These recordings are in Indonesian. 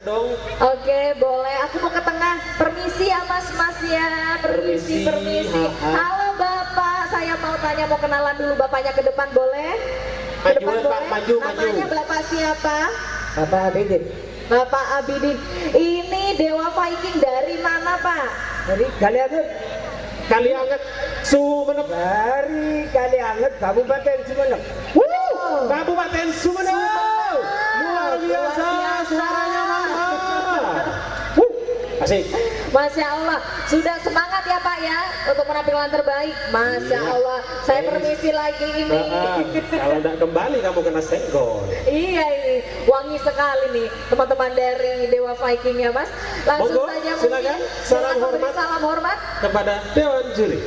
dong. Oke, boleh. Aku mau ke tengah. Permisi ya Mas ya. Permisi. Halo Bapak, saya mau tanya, mau kenalan dulu bapaknya ke depan, boleh? Ke Maju, depan Pak, boleh? maju. Namanya Bapak siapa? Bapak Abidin Bapak Abidin. Ini Dewa Viking dari mana Pak? dari Kalianget, Kalianget Sumenep. dari Kalianget Kabupaten Sumenep. Kabupaten Sumenep. Luar biasa suaranya mahal. Asik. Masya Allah, sudah semangat ya Pak ya untuk menampilkan terbaik. Masya Allah, saya permisi lagi ini. Kalau tidak kembali kamu kena senggol. Iya ini wangi sekali nih teman-teman dari Dewa Viking ya Mas. Langsung Monggo, saja silakan. mungkin Salam silakan beri hormat. salam hormat. Kepada Dewan Juri.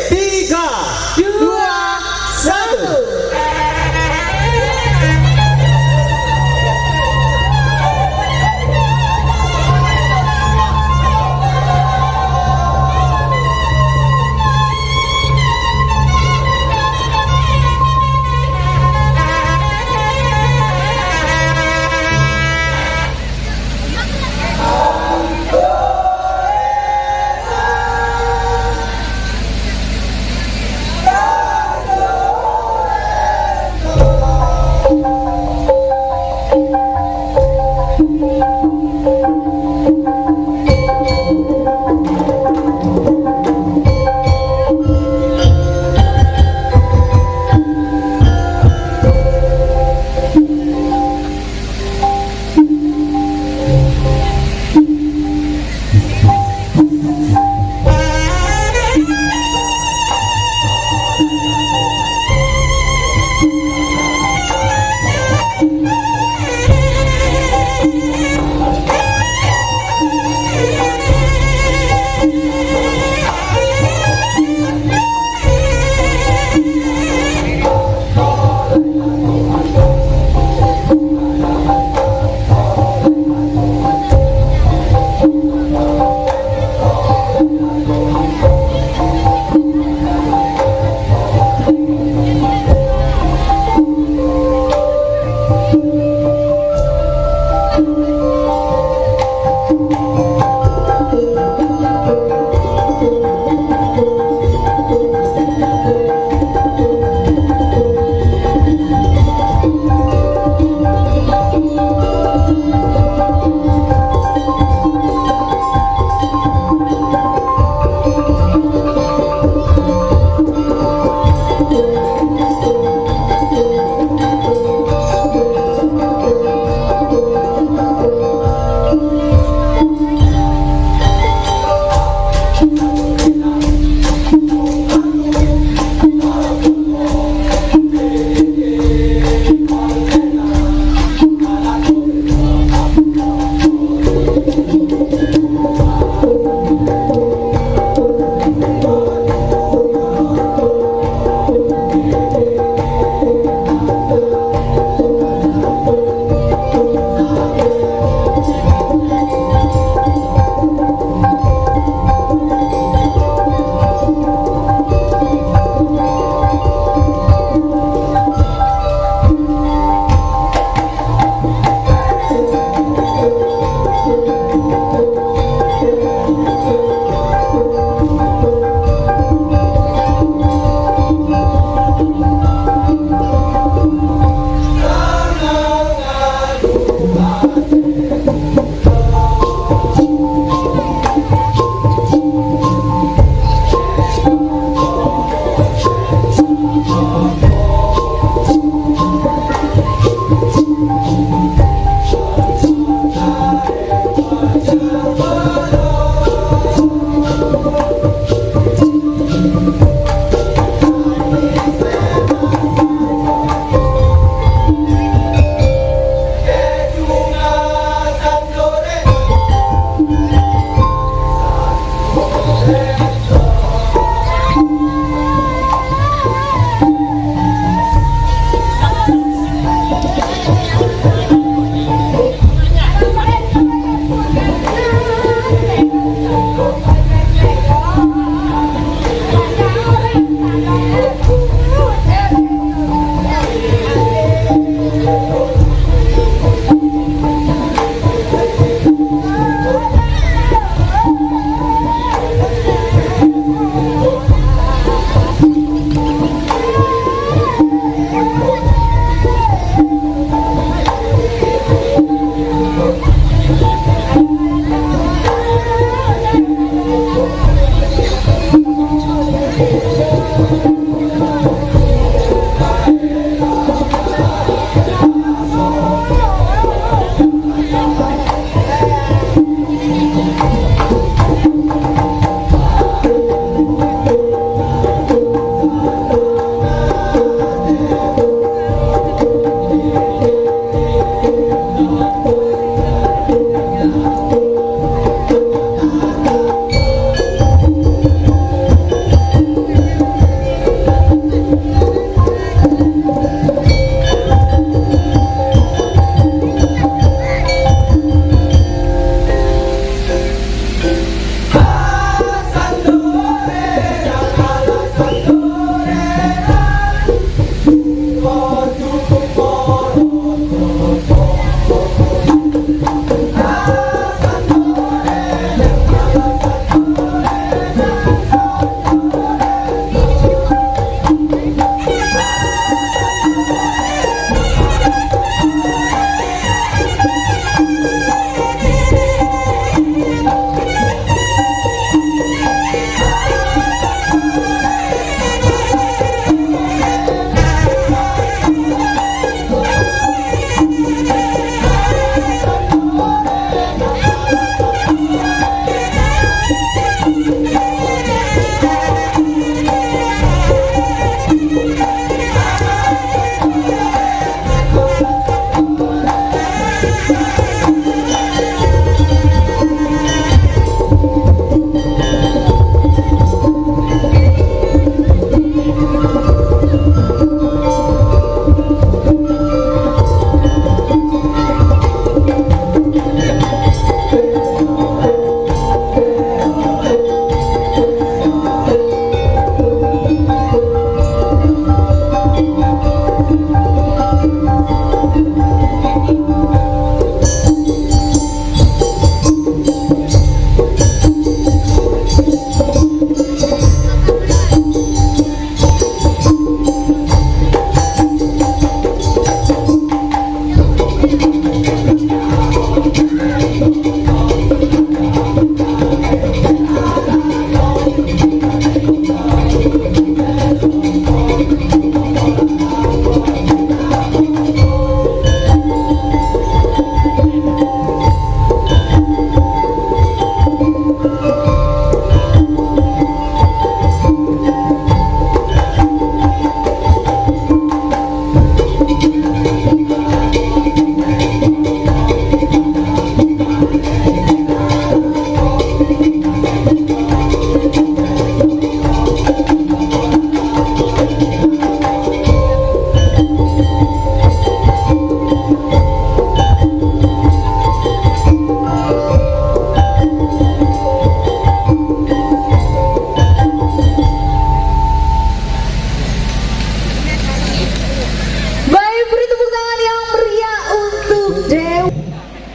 3, 2, 1.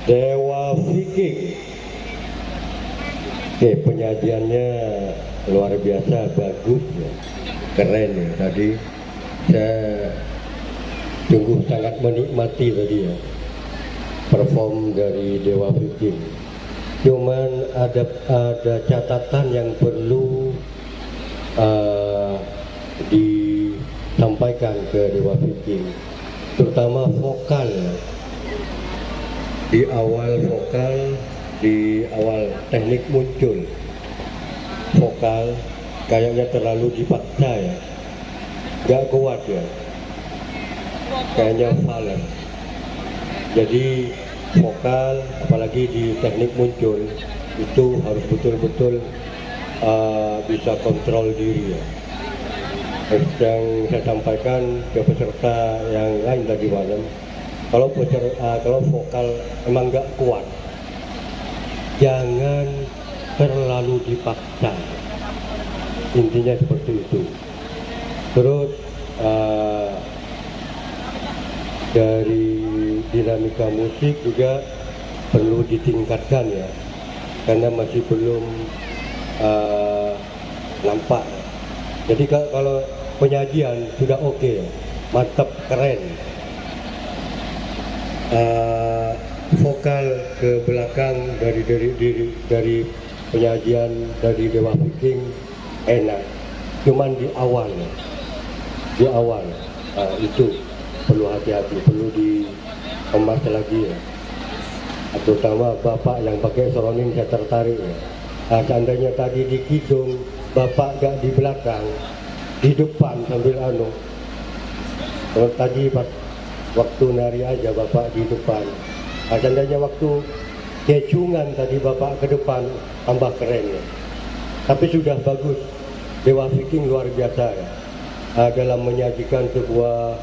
Dewa Viking. Oke, penyajiannya luar biasa, bagus ya. Keren ya. Tadi saya sungguh sangat menikmati tadi ya perform dari Dewa Viking. Cuman ada catatan yang perlu disampaikan ke Dewa Viking, terutama vokal ya. Di awal vokal, di awal teknik muncul vokal kayaknya terlalu dipaksa ya, gak kuat ya, kayaknya fals. Jadi vokal apalagi di teknik muncul itu harus betul-betul bisa kontrol diri ya. Yang saya sampaikan ke peserta yang lain tadi malam, kalau vokal emang nggak kuat, jangan terlalu dipaksa. Intinya seperti itu. Terus dari dinamika musik juga perlu ditingkatkan ya, karena masih belum nampak. Jadi kalau penyajian sudah oke ya, mantap, keren. Vokal ke belakang dari penyajian dari Dewa Viking enak, cuman di awal itu perlu hati-hati, perlu dikemas lagi ya. Terutama bapak yang pakai seronin saya tertarik ya. Seandainya tadi di kidung bapak gak di belakang, di depan sambil kalau tadi pas waktu nari aja bapak di depan, seandainya waktu kecungan tadi bapak ke depan, tambah keren ya. Tapi sudah bagus, Dewa Viking luar biasa ya, dalam menyajikan sebuah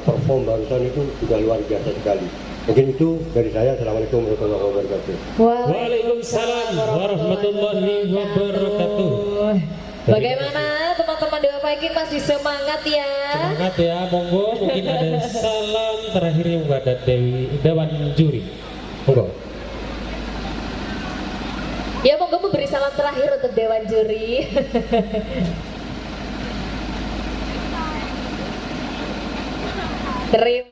perform barusan itu sudah luar biasa sekali. Mungkin itu dari saya. Assalamualaikum warahmatullahi wabarakatuh. Waalaikumsalam warahmatullahi wabarakatuh. Bagaimana teman-teman Dewa Viking, masih semangat ya? Semangat ya, monggo. Mungkin ada salam terakhir yang kepada Dewan Juri. Monggo. Ya, monggo memberi salam terakhir untuk Dewan Juri. Terima